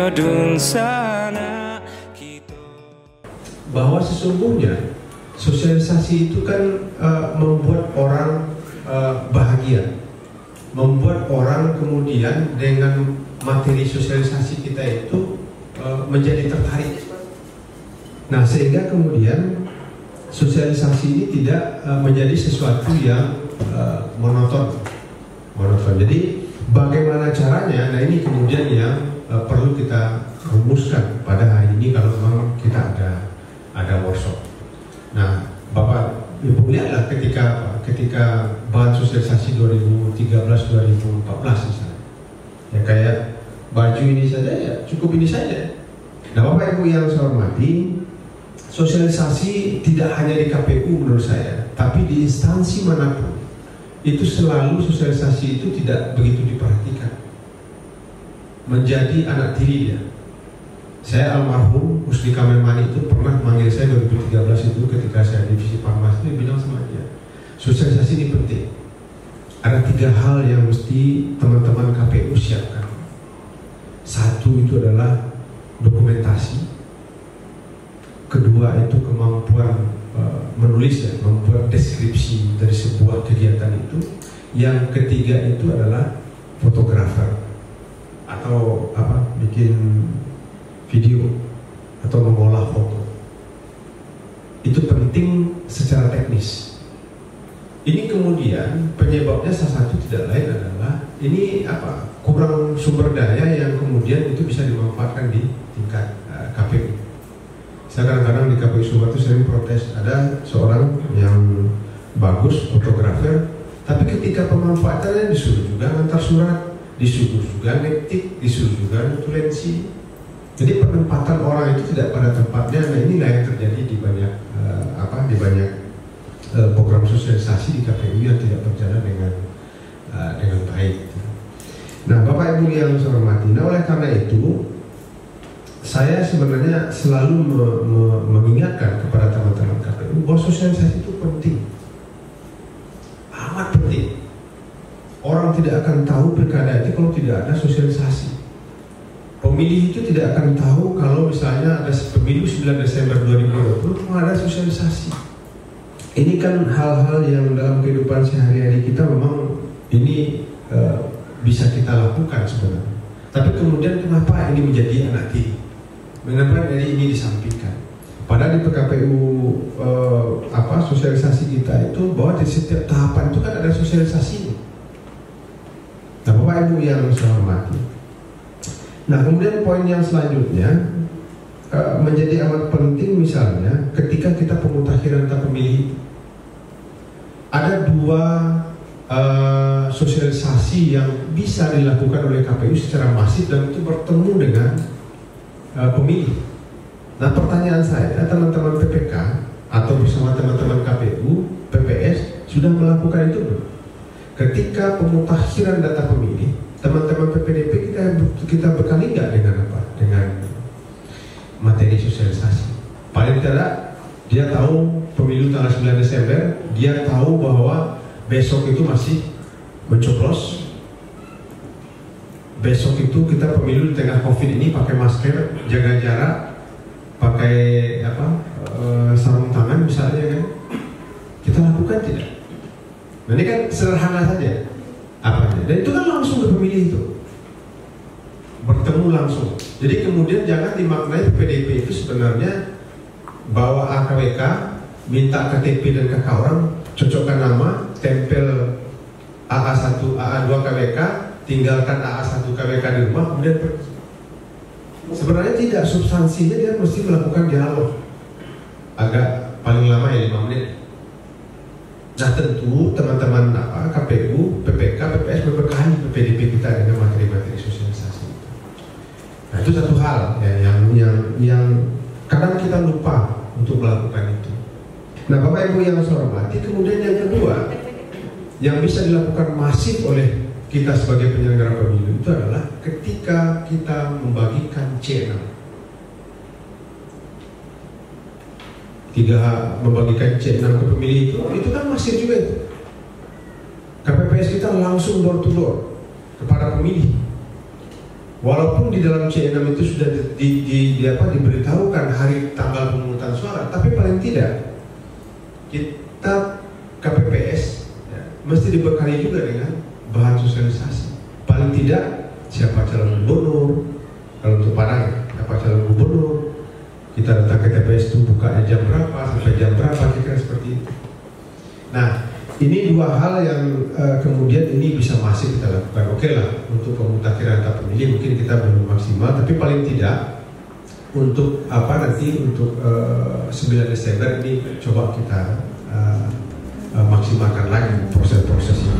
medun sana. Bahwa sesungguhnya sosialisasi itu kan membuat orang bahagia, membuat orang kemudian dengan materi sosialisasi kita itu menjadi tertarik. Nah, sehingga kemudian sosialisasi ini tidak menjadi sesuatu yang monoton. Jadi bagaimana caranya? Nah, ini kemudian yang perlu kita rumuskan pada hari ini kalau memang kita ada workshop. Nah, Bapak Ibu lihatlah ketika bahan sosialisasi 2013-2014 misalnya, ya kayak baju ini saja, ya cukup ini saja. Nah, Bapak Ibu yang saya hormati, sosialisasi tidak hanya di KPU menurut saya, tapi di instansi manapun itu selalu sosialisasi itu tidak begitu diperhatikan, menjadi anak tiri dia. Saya almarhum Husni Kamilmani itu pernah manggil saya 2013 itu ketika saya divisi farmasi, dia bilang sama dia, sosialisasi ini penting. Ada 3 hal yang mesti teman-teman KPU siapkan. Satu itu adalah dokumentasi. Kedua itu kemampuan menulis, ya, membuat deskripsi dari sebuah kegiatan itu. Yang ketiga itu adalah fotografer atau bikin video atau mengolah foto. Itu penting secara teknis. Ini kemudian penyebabnya salah satu tidak lain adalah ini kurang sumber daya yang kemudian itu bisa dimanfaatkan di tingkat KPU. Saya kadang-kadang di KPU Sumbar itu sering protes, ada seorang yang bagus fotografer, tapi ketika pemanfaatannya disuruh juga ngantar surat, disuruh juga ngetik, disuruh juga nutulensi. Jadi penempatan orang itu tidak pada tempatnya. Nah, inilah yang terjadi di banyak program sosialisasi di KPU yang tidak berjalan dengan baik. Nah, Bapak Ibu yang saya hormati, nah oleh karena itu saya sebenarnya selalu mengingatkan kepada teman-teman KPU bahwa sosialisasi itu penting, amat penting. Orang tidak akan tahu pilkada itu kalau tidak ada sosialisasi. Pemilih itu tidak akan tahu kalau misalnya ada pemilu 9 Desember 2020 kalau ada sosialisasi. Ini kan hal-hal yang dalam kehidupan sehari-hari kita memang ini bisa kita lakukan sebenarnya. Tapi kemudian kenapa ini menjadi anak tiri? Mengapa ini disampaikan? Padahal di PKPU sosialisasi kita itu bahwa di setiap tahapan itu kan ada sosialisasi. Nah, Bapak Ibu yang saya hormati. Nah, kemudian poin yang selanjutnya menjadi amat penting misalnya ketika kita pemutakhiran data pemilih. Ada 2 sosialisasi yang bisa dilakukan oleh KPU secara masif dan itu bertemu dengan pemilih. Nah, pertanyaan saya, teman-teman PPK atau bersama teman-teman KPU, PPS sudah melakukan itu belum? Ketika pemutakhiran data pemilih, teman-teman PPDP kita bekali nggak dengan apa? Dengan materi sosialisasi. Paling tidak dia tahu pemilu tanggal 9 Desember, dia tahu bahwa besok itu masih mencoblos. Besok itu kita pemilu di tengah COVID ini pakai masker, jaga jarak, pakai sarung tangan misalnya kan. Kita lakukan tidak? Nah, ini kan sederhana saja. Dan itu kan langsung ke pemilih itu, bertemu langsung. Jadi kemudian jangan dimaknai PDP itu sebenarnya bawa AKWK, minta KTP dan KK orang, cocokkan nama, tempel AA1, AA2 KWK, tinggalkan AA1 KWK di rumah, kemudian pergi. Sebenarnya tidak, substansinya dia mesti melakukan dialog agak paling lama ya 5 menit. Nah, tentu teman-teman KPU, PPK, PPS berbekali PDP kita dengan materi-materi sosialisasi. Nah, itu satu hal ya, yang kadang kita lupa untuk melakukan itu. Nah, Bapak Ibu yang saya hormati, kemudian yang kedua yang bisa dilakukan masif oleh kita sebagai penyelenggara pemilu itu adalah ketika kita membagikan C6. Membagikan C6 ke pemilih itu kan masif juga itu. KPPS kita langsung door to door kepada pemilih. Walaupun di dalam C6 itu sudah diberitahukan hari tanggal pemungutan suara, tapi paling tidak kita KPPS ya, mesti dibekali juga dengan bahan sosialisasi. Paling tidak siapa calon gubernur, kalau untuk Padang siapa calon gubernur, kita datang ke TPS itu bukanya jam berapa sampai jam berapa, kira-kira seperti itu. Nah, ini dua hal yang kemudian ini bisa masih kita lakukan. Oke lah, untuk pemutakhiran data pemilih mungkin kita belum maksimal, tapi paling tidak untuk nanti untuk 9 Desember ini coba kita maksimalkan lagi proses-proses ini.